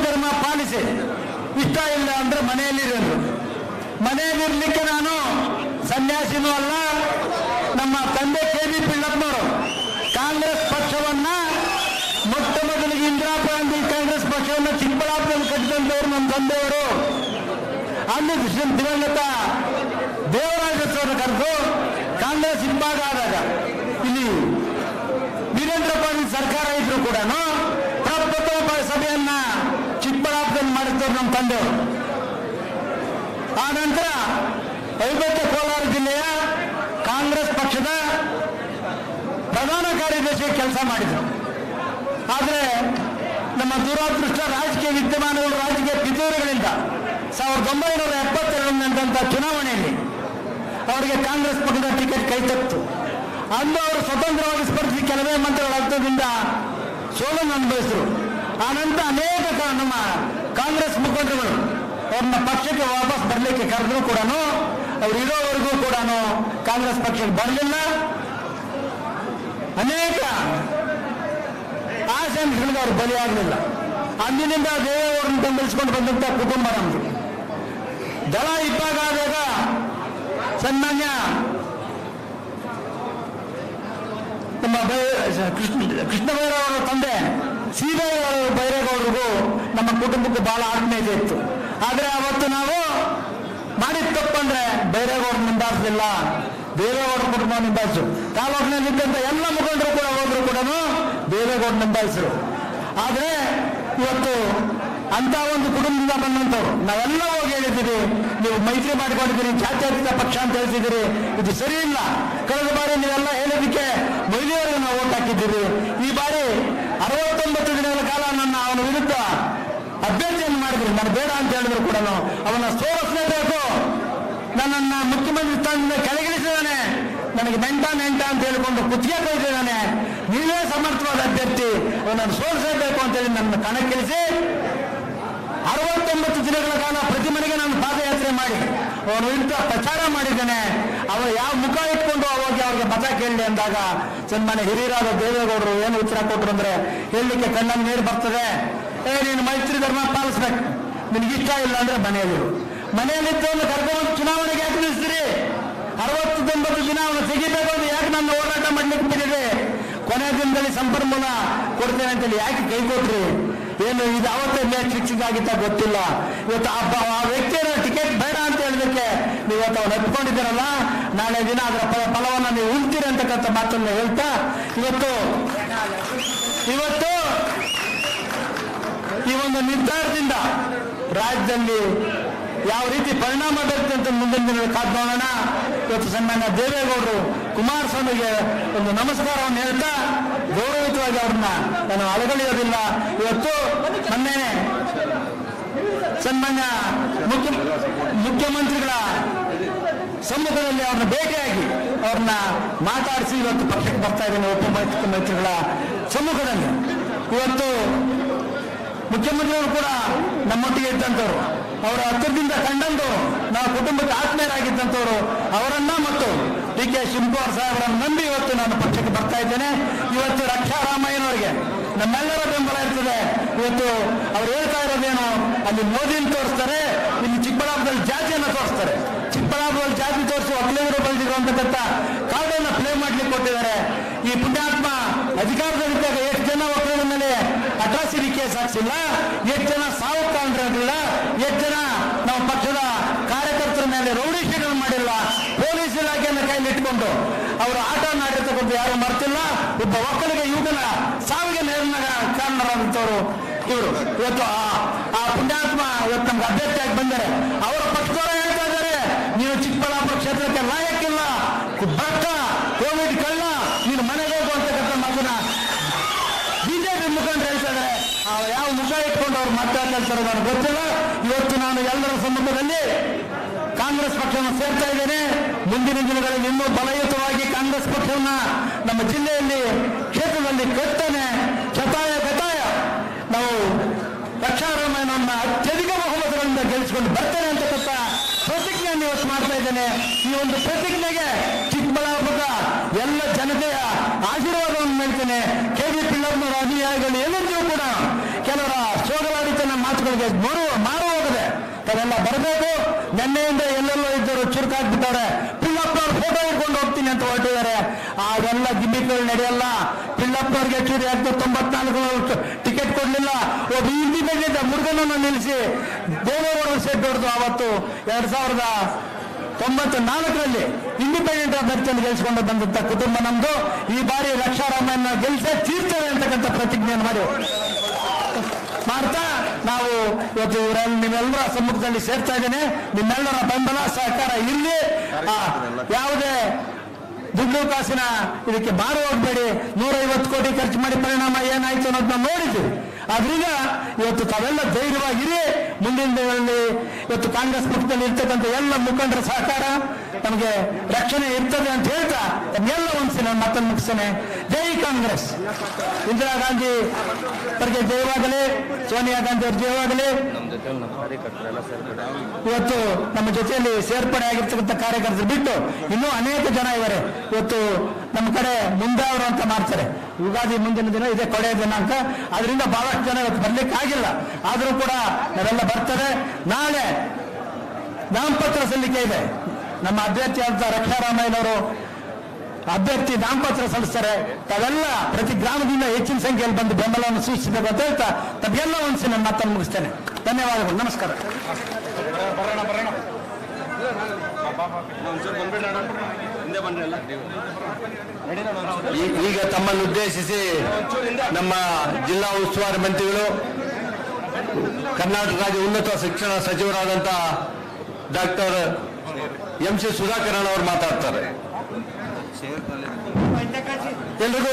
ಧರ್ಮ ಪಾಲಿಸಿ, ಇಷ್ಟ ಇಲ್ಲ ಅಂದ್ರೆ ಮನೆಯಲ್ಲಿರೋದು. ಮನೆಯಲ್ಲಿರ್ಲಿಕ್ಕೆ ನಾನು ಸನ್ಯಾಸಿನೂ ಅಲ್ಲ. ನಮ್ಮ ತಂದೆ KV ಪಿಳ್ಳಪ್ಪನವರು ಕಾಂಗ್ರೆಸ್ ಪಕ್ಷವನ್ನ ಮೊಟ್ಟ ಮೊದಲಿಗೆ ಇಂದಿರಾ ಗಾಂಧಿ ಕಾಂಗ್ರೆಸ್ ಪಕ್ಷವನ್ನು ಚಿಕ್ಕಬಳ್ಳಾಪುರದಲ್ಲಿ ಕಟ್ಟಿದಂತವರು ನಮ್ಮ ತಂದೆಯವರು. ಅಲ್ಲಿ ದಿವಂಗತ ದೇವರಾಜಸ್ವರನ್ನು ಕರೆದು ಕಾಂಗ್ರೆಸ್ ಹಿಂಭಾಗ ಆದಾಗ ಇಲ್ಲಿ ವೀರೇಂದ್ರ ಪಾಟೀಲ್ ಸರ್ಕಾರ ಇದ್ರು ಕೂಡ ಪ್ರಪ್ರಥಮ ಸಭೆಯನ್ನ ಚಿಕ್ಕಬಳ್ಳಾಪುರದಲ್ಲಿ ಮಾಡಿದ್ದವರು ನಮ್ಮ ತಂದೆಯವರು. ಆ ನಂತರ ಅವಿಭಕ್ತ ಕೋಲಾರ ಜಿಲ್ಲೆಯ ಕಾಂಗ್ರೆಸ್ ಪಕ್ಷದ ಪ್ರಧಾನ ಕಾರ್ಯದರ್ಶಿ ಕೆಲಸ ಮಾಡಿದರು. ಆದರೆ ನಮ್ಮ ದುರಾದೃಷ್ಟ ರಾಜಕೀಯ ವಿದ್ಯಮಾನಗಳು, ರಾಜಕೀಯ ಪಿತೂರಿಗಳಿಂದ 1972 ನಡೆದಂಥ ಚುನಾವಣೆಯಲ್ಲಿ ಅವರಿಗೆ ಕಾಂಗ್ರೆಸ್ ಪಕ್ಷದ ಟಿಕೆಟ್ ಕೈತತ್ತು. ಅಂದು ಅವರು ಸ್ವತಂತ್ರವಾಗಿ ಸ್ಪರ್ಧಿಸಿ ಕೆಲವೇ ಮಂತ್ರಿಗಳ ಅರ್ಥದಿಂದ ಸೋಲನ್ನು ಅನುಭವಿಸಿದರು. ಆನಂತರ ಅನೇಕ ನಮ್ಮ ಕಾಂಗ್ರೆಸ್ ಮುಖಂಡರುಗಳು ಅವ್ರನ್ನ ಪಕ್ಷಕ್ಕೆ ವಾಪಸ್ ಬರಲಿಕ್ಕೆ ಕರೆದ್ರು ಕೂಡ ಅವ್ರು ಇರೋವರೆಗೂ ಕೂಡ ಕಾಂಗ್ರೆಸ್ ಪಕ್ಷಕ್ಕೆ ಬರಲಿಲ್ಲ. ಅನೇಕ ಆಶಂಕೆಗಳಿಗೆ ಅವರು ಬಲಿಯಾಗಲಿಲ್ಲ. ಅಂದಿನಿಂದ ದೇವೇಗೌಡರನ್ನು ಬೆಂಬಲಿಸಿಕೊಂಡು ಬಂದಂಥ ಕುಟುಂಬ ನಮ್ಮದು. ದಳ ಇಬ್ಬಾಗ ಆದಾಗ ಸನ್ಮಾನ್ಯ ನಮ್ಮ ಕೃಷ್ಣ ಬೈರೇಗೌಡರ ತಂದೆ ಸೀದಾ ಬೈರೇಗೌಡರಿಗೂ ನಮ್ಮ ಕುಟುಂಬಕ್ಕೂ ಬಹಳ ಆತ್ಮೀಯತೆ ಇತ್ತು. ಆದರೆ ಅವತ್ತು ನಾವು ಮಾಡಿದ ತಪ್ಪಂದ್ರೆ ಬೈರೇಗೌಡರು ನಿಂದಾಯಿಸಲಿಲ್ಲ, ದೇವೇಗೌಡರ ಕುಟುಂಬ ನಿಂದಾಯಿಸು. ತಾಲೂಕಿನಲ್ಲಿದ್ದಂಥ ಎಲ್ಲ ಮುಖಂಡರು ಕೂಡ ಹೋದ್ರು ಕೂಡ ದೇವೇಗೌಡ ನಿಂದಾಯಿಸರು. ಆದರೆ ಇವತ್ತು ಅಂತ ಒಂದು ಕುಟುಂಬದಿಂದ ಬಂದಂಥವ್ರು ನಾವೆಲ್ಲ ಹೋಗಿ ಹೇಳಿದ್ದೀರಿ, ನೀವು ಮೈತ್ರಿ ಮಾಡಿಕೊಂಡಿದ್ದೀರಿ, ಜಾತ್ಯತೀತ ಪಕ್ಷ ಅಂತ ಹೇಳ್ತಿದ್ದೀರಿ, ಇದು ಸರಿ ಇಲ್ಲ. ಕಳೆದ ಬಾರಿ ನೀವೆಲ್ಲ ಹೇಳಿದ್ದಕ್ಕೆ ಮಹಿಳೆಯರಿಗೆ ನಾವು ಓಟ್ ಹಾಕಿದ್ದೀರಿ. ಈ ಬಾರಿ 69 ದಿನಗಳ ಕಾಲ ಅವನ ವಿರುದ್ಧ ಅಭ್ಯರ್ಥಿಯನ್ನು ಮಾಡಿದ್ರಿ. ನಾನು ಬೇಡ ಅಂತ ಹೇಳಿದ್ರು ಕೂಡ ಅವನ್ನ ಸೋಲಿಸಲೇಬೇಕು. ನನ್ನನ್ನು ಮುಖ್ಯಮಂತ್ರಿ ಸ್ಥಾನದಿಂದ ಕೆಳಗಿಳಿಸಿದ್ದಾನೆ, ನನಗೆ ನೆಂಟ ಅಂತ ಹೇಳಿಕೊಂಡು ಕುತ್ತಿಗೆ ಕೊಯ್ದಿದ್ದಾನೆ. ನೀವೇ ಸಮರ್ಥವಾದ ಅಭ್ಯರ್ಥಿ, ಅವನನ್ನು ಸೋಲಿಸಬೇಕು ಅಂತೇಳಿ ನನ್ನ ಕಣಕ್ಕಿಳಿಸಿ 69 ದಿನಗಳ ಕಾಲ ಪ್ರತಿ ಮನೆಗೆ ನಾನು ಪಾದಯಾತ್ರೆ ಮಾಡಿ ಅವನ ವಿರುದ್ಧ ಪ್ರಚಾರ ಮಾಡಿದ್ದೇನೆ. ಅವರು ಯಾವ ಮುಖ ಇಟ್ಕೊಂಡು ಅವಾಗ ಅವ್ರಿಗೆ ಮತ ಕೇಳಲಿ ಅಂದಾಗ ಸನ್ಮಾನ್ಯ ಹಿರಿಯರಾದ ದೇವೇಗೌಡರು ಏನು ಉತ್ತರ ಕೊಟ್ಟರು ಅಂದ್ರೆ, ಹೇಳಲಿಕ್ಕೆ ಕಣ್ಣಲ್ಲಿ ನೀರು ಬರ್ತದೆ. ನೀನು ಮೈತ್ರಿ ಧರ್ಮ ಪಾಲಿಸ್ಬೇಕು, ನಿನಗಿಷ್ಟ ಇಲ್ಲ ಅಂದ್ರೆ ಮನೆಯಲ್ಲಿದ್ದವನು ಕರ್ಕೊಂಡು ಚುನಾವಣೆಗೆ ಯಾಕೆ ನಿಲ್ಲಿಸ್ತೀರಿ? 69 ದಿನ ಅವನು ತೆಗಿಬೇಕು ಅಂತ ಯಾಕೆ ನನ್ನ ಹೋರಾಟ ಮಾಡ್ಲಿಕ್ಕೆ ಬಿಟ್ಟಿದೆ? ಕೊನೆ ದಿನದಲ್ಲಿ ಸಂಪನ್ಮೂಲ ಕೊಡ್ತೇನೆ ಅಂತೇಳಿ ಯಾಕೆ ಕೈ ಕೊಟ್ರಿ? ಏನು ಇದು ಅವತ್ತೇ ಮ್ಯಾಚ್ ಫಿಕ್ಸಿಂಗ್ ಆಗಿತ್ತ ಗೊತ್ತಿಲ್ಲ. ಇವತ್ತು ಆ ವ್ಯಕ್ತಿಯನ್ನು ಟಿಕೆಟ್ ಬೇಡ ಅಂತ ಹೇಳಿದಕ್ಕೆ ನೀವು ಇವತ್ತು ಅವನು ಎತ್ಕೊಂಡಿದ್ದೀರಲ್ಲ, ನಾಳೆ ದಿನ ಅದರ ಫಲವನ್ನು ನೀವು ಉಳ್ತೀರಿ ಅಂತಕ್ಕಂಥ ಮಾತನ್ನು ಹೇಳ್ತಾ ಇವತ್ತು ಈ ಒಂದು ನಿರ್ಧಾರದಿಂದ ರಾಜ್ಯದಲ್ಲಿ ಯಾವ ರೀತಿ ಪರಿಣಾಮ ಬೀರುತ್ತೆ ಅಂತ ಮುಂದಿನ ದಿನ ಕಾದು ನೋಡೋಣ. ಇವತ್ತು ಸನ್ಮಾನ್ಯ ದೇವೇಗೌಡರು ಕುಮಾರಸ್ವಾಮಿಗೆ ಒಂದು ನಮಸ್ಕಾರವನ್ನು ಹೇಳ್ತಾ ಗೌರವಿತವಾಗಿ ಅವ್ರನ್ನ ನಾನು ಅಳಗಳೆಯೋದಿಲ್ಲ. ಇವತ್ತು ಮೊನ್ನೆ ಸನ್ಮಾನ್ಯ ಮುಖ್ಯಮಂತ್ರಿಗಳ ಸಮ್ಮುಖದಲ್ಲಿ ಅವ್ರನ್ನ ಭೇಟಿಯಾಗಿ ಅವ್ರನ್ನ ಮಾತಾಡಿಸಿ ಇವತ್ತು ಪಕ್ಷಕ್ಕೆ ಬರ್ತಾ ಇದ್ದೇನೆ. ಉಪಮುಖ್ಯಮಂತ್ರಿಗಳ ಸಮ್ಮುಖದಲ್ಲಿ ಇವತ್ತು ಮುಖ್ಯಮಂತ್ರಿಗಳು ಕೂಡ ನಮ್ಮೊಟ್ಟಿಗೆ ಇದ್ದಂಥವ್ರು, ಅವರ ಹತ್ತಿರದಿಂದ ಕಂಡಂತವರು, ನಾವು ಕುಟುಂಬಕ್ಕೆ ಆತ್ಮೀಯರಾಗಿದ್ದಂಥವ್ರು, ಅವರನ್ನ ಮತ್ತು DK ಶಿವಕುಮಾರ್ ಸಾಹೇಬರನ್ನು ನಂಬಿ ಇವತ್ತು ನಾನು ಪಕ್ಷಕ್ಕೆ ಬರ್ತಾ ಇದ್ದೇನೆ. ಇವತ್ತು ರಕ್ಷಾ ರಾಮಯ್ಯನವರಿಗೆ ನಮ್ಮೆಲ್ಲರ ಬೆಂಬಲ ಇರ್ತದೆ. ಇವತ್ತು ಅವ್ರು ಹೇಳ್ತಾ ಇರೋದೇನು, ಅಲ್ಲಿ ಮೋದಿನ ತೋರಿಸ್ತಾರೆ, ಇಲ್ಲಿ ಚಿಕ್ಕಬಳ್ಳಾಪುರದಲ್ಲಿ ಜಾತಿಯನ್ನು ತೋರಿಸ್ತಾರೆ. ಚಿಕ್ಕಬಳ್ಳಾಪುರದಲ್ಲಿ ಜಾತಿ ತೋರಿಸಿ ಒಕ್ಕಲಿಗರು ಬೆಳೆದಿರೋ ಅಂತಕ್ಕಂಥ ಕಾರ್ಡನ್ನು ಪ್ಲೇ ಮಾಡ್ಲಿಕ್ಕೆ ಕೊಟ್ಟಿದ್ದಾರೆ. ಈ ಪುಣ್ಯಾತ್ಮ ಅಧಿಕಾರದಲ್ಲಿದ್ದಾಗ ಎಷ್ಟು ಜನ ಒಕ್ಕಲಿಗರ ಮೇಲೆ ಅಟ್ರಾಸಿಟಿ ಕೇಸ್ ಹಾಕ್ಸಿಲ್ಲ, ಎಷ್ಟು ಜನ ಸಾವು ಕಾಣ್ರಿಲ್ಲ, ಎಷ್ಟು ಜನ ನಮ್ಮ ಪಕ್ಷದ ಕಾರ್ಯಕರ್ತರ ಮೇಲೆ ರೌಡಿ ಶೀಟನ್ನು ಮಾಡಿಲ್ಲ. ಪೊಲೀಸ್ ಇಲಾಖೆಯನ್ನು ಕೈಲಿಟ್ಕೊಂಡು ಅವರು ಆಟ ಮಾಡಿರ್ತಕ್ಕಂಥ ಯಾರು ಮರ್ತಿಲ್ಲ. ಒಬ್ಬ ಒಕ್ಕಲಿಗ ಯುವಕನ ಸಾವಿಗೆ ನೇರನ ಕಾರಣರಾದಂಥವ್ರು ಇವರು. ಇವತ್ತು ಆ ಪುಣ್ಯಾತ್ಮ ಇವತ್ತು ನಮ್ಗೆ ಅಭ್ಯರ್ಥಿಯಾಗಿ ಬಂದರೆ ಅವರ ಪಕ್ಷದವರು ಹೇಳ್ತಾ ಇದ್ದಾರೆ, ನೀನು ಚಿಕ್ಕಬಳ್ಳಾಪುರ ಕ್ಷೇತ್ರಕ್ಕೆ ಲಾಯಕ್ಕಿಲ್ಲ, ಭ್ರಷ್ಟ, ಕೋವಿಡ್ ಕಳ್ಳ, ನೀನು ಮನೆಗೆ ಹೋಗು ಅಂತಕ್ಕಂಥ ಮಾತನ್ನ ಬಿಜೆಪಿ ಮುಖಂಡರು ಹೇಳ್ತಾ ಇದ್ದಾರೆ. ಯಾವ ಮುಖ ಇಟ್ಕೊಂಡು ಅವ್ರು ಮಾತಾಡ್ತಾರೆ ನನಗೆ ಗೊತ್ತಿಲ್ಲ. ಇವತ್ತು ನಾನು ಎಲ್ಲರ ಸಮ್ಮುಖದಲ್ಲಿ ಕಾಂಗ್ರೆಸ್ ಪಕ್ಷವನ್ನು ಸೇರ್ತಾ ಇದ್ದೇನೆ. ಮುಂದಿನ ದಿನಗಳಲ್ಲಿ ಇನ್ನೂ ಬಲಯುತವಾಗಿ ಕಾಂಗ್ರೆಸ್ ಪಕ್ಷವನ್ನ ನಮ್ಮ ಜಿಲ್ಲೆಯಲ್ಲಿ ಕ್ಷೇತ್ರದಲ್ಲಿ ಕಟ್ತಾನೆ ಶತಾಯ ಗತಾಯ ನಾವು ರಕ್ಷಾರಾಮಯ್ಯನವನ್ನ ಅತ್ಯಧಿಕ ಬಹುಮತಗಳಿಂದ ಗೆಲ್ಲಿಸಿಕೊಂಡು ಬರ್ತೇನೆ ಅಂತಕ್ಕಂಥ ಪ್ರತಿಜ್ಞೆಯನ್ನು ಇವತ್ತು ಮಾಡ್ತಾ ಇದ್ದೇನೆ. ಈ ಒಂದು ಪ್ರತಿಜ್ಞೆಗೆ ಚಿಕ್ಕಬಳ್ಳಾಪುರದ ಎಲ್ಲ ಜನತೆಯ ಆಶೀರ್ವಾದವನ್ನು ನೀಡ್ತೇನೆ. KV ಪಿಳ್ಳಪ್ಪನವರ ಅನುಯಾಯಿಗಳು ಎಲ್ಲರಿಗೂ ಕೂಡ ಕೆಲವರ ಸೋಗಲಾಡಿತನ ಮಾತುಗಳಿಗೆ ಮಾರು ಹೋಗಿದೆ. ತಾವೆಲ್ಲ ಬರಬೇಕು. ನಿನ್ನೆಯಿಂದ ಎಲ್ಲೆಲ್ಲೋ ಇದ್ದರು ಚುರುಕಾಗ್ಬಿಟ್ಟವ್ರೆ. ಪಿಳ್ಳಪ್ಪನವ್ರ ಫೋಟೋ ಇಟ್ಕೊಂಡು ಹೋಗ್ತೀನಿ ಅಂತ ಹೊರಟಿದ್ದಾರೆ. ಅದೆಲ್ಲ ಗಿಮಿಕ್ಗಳು ನಡೆಯಲ್ಲ. ಪಿಳ್ಳಪ್ಪನವ್ರಿಗೆ ಚೂರಿ ಆಗ್ತದೆ. 94 ಟಿಕೆಟ್ ಕೊಡ್ಲಿಲ್ಲ. ಒಬ್ಬ ಇಂಡಿಪೆಂಡೆಂಟ್ ಮುರುಗನನ್ನು ನಿಲ್ಲಿಸಿ ದೇವೇಗೌಡರು ಸೆಟ್ ಹೊಡೆದು ಅವತ್ತು 2094ರಲ್ಲಿ ಇಂಡಿಪೆಂಡೆಂಟ್ ಅಭ್ಯರ್ಥಿಯನ್ನು ಗೆಲ್ಲಿಸಿಕೊಂಡು ಬಂದಂತ ಕುಟುಂಬ ನಮ್ದು. ಈ ಬಾರಿ ರಕ್ಷಾರಾಮಯ್ಯನ ಗೆಲ್ಲಿಸೇ ತೀರ್ತೇವೆ ಅಂತಕ್ಕಂಥ ಪ್ರತಿಜ್ಞೆಯನ್ನು ಮಾಡ್ತಾ ನಾವು ಇವತ್ತು ಇವರಲ್ಲಿ ನಿಮ್ಮೆಲ್ಲರ ಸಮ್ಮುಖದಲ್ಲಿ ಸೇರ್ತಾ ಇದ್ದೇನೆ. ನಿಮ್ಮೆಲ್ಲರ ಬೆಂಬಲ ಸಹಕಾರ ಇರಲಿ. ಯಾವುದೇ ದುಡ್ಡು ಕಾಸಿನ ಇದಕ್ಕೆ ಮಾರು ಹೋಗ್ಬೇಡಿ. 150 ಕೋಟಿ ಖರ್ಚು ಮಾಡಿ ಪರಿಣಾಮ ಏನಾಯ್ತು ಅನ್ನೋದನ್ನ ನೋಡಿದ್ವಿ. ಆದ್ರಿಂದ ಇವತ್ತು ತಾವೆಲ್ಲ ಧೈರ್ಯವಾಗಿರಿ. ಮುಂದಿನ ದಿನಗಳಲ್ಲಿ ಇವತ್ತು ಕಾಂಗ್ರೆಸ್ ಪಕ್ಷದಲ್ಲಿ ಇರ್ತಕ್ಕಂಥ ಎಲ್ಲ ಮುಖಂಡರ ಸಹಕಾರ ನಮಗೆ ರಕ್ಷಣೆ ಇರ್ತದೆ ಅಂತ ಹೇಳ್ತಾ ತಮ್ಮೆಲ್ಲ ಒಂದ್ಸಲ ಮತ್ತೊಂದು ಮುಗಿಸ್ತೇನೆ. ಜೈ ಕಾಂಗ್ರೆಸ್. ಇಂದಿರಾ ಗಾಂಧಿ ಅವರಿಗೆ ಜಯವಾಗಲಿ, ಸೋನಿಯಾ ಗಾಂಧಿ ಅವ್ರ ಜಯವಾಗಲಿ. ಇವತ್ತು ನಮ್ಮ ಜೊತೆಯಲ್ಲಿ ಸೇರ್ಪಡೆ ಆಗಿರ್ತಕ್ಕಂಥ ಕಾರ್ಯಕರ್ತರು ಬಿಟ್ಟು ಇನ್ನೂ ಅನೇಕ ಜನ ಇದ್ದಾರೆ. ಇವತ್ತು ನಮ್ಮ ಕಡೆ ಮುಂದೆ ಅವರು ಅಂತ ಮಾಡ್ತಾರೆ. ಯುಗಾದಿ ಮುಂದಿನ ದಿನ ಇದೇ ಕೊನೆಯ ದಿನಾಂಕ. ಅದರಿಂದ ಬಹಳಷ್ಟು ಜನ ಇವತ್ತು ಬರ್ಲಿಕ್ಕೆ ಆಗಿಲ್ಲ. ಆದರೂ ಕೂಡ ನಾವೆಲ್ಲ ಬರ್ತಾರೆ. ನಾಳೆ ನಾಮಪತ್ರ ಸಲ್ಲಿಕೆ ಇದೆ. ನಮ್ಮ ಅಭ್ಯರ್ಥಿ ಅಂತ ರಕ್ಷಾರಾಮಯ್ಯನವರು ಅಭ್ಯರ್ಥಿ ನಾಮಪತ್ರ ಸಲ್ಲಿಸ್ತಾರೆ. ತಾವೆಲ್ಲ ಪ್ರತಿ ಗ್ರಾಮದಿಂದ ಹೆಚ್ಚಿನ ಸಂಖ್ಯೆಯಲ್ಲಿ ಬಂದು ಬೆಂಬಲವನ್ನು ಸೂಚಿಸಬೇಕು ಅಂತ ಹೇಳ್ತಾ ತಮಗೆಲ್ಲ ಒಂದ್ಸಿ ನನ್ನ ಮಾತನ್ನು ಮುಗಿಸ್ತೇನೆ. ಧನ್ಯವಾದಗಳು. ನಮಸ್ಕಾರ. ಈಗ ತಮ್ಮನ್ನು ಉದ್ದೇಶಿಸಿ ನಮ್ಮ ಜಿಲ್ಲಾ ಉಸ್ತುವಾರಿ ಮಂತ್ರಿಗಳು, ಕರ್ನಾಟಕ ರಾಜ್ಯ ಉನ್ನತ ಶಿಕ್ಷಣ ಸಚಿವರಾದಂಥ ಡಾಕ್ಟರ್ ಎಂ ಸಿ ಸುಧಾಕರ್ ಅವರು ಮಾತಾಡ್ತಾರೆ. ಎಲ್ರಿಗೂ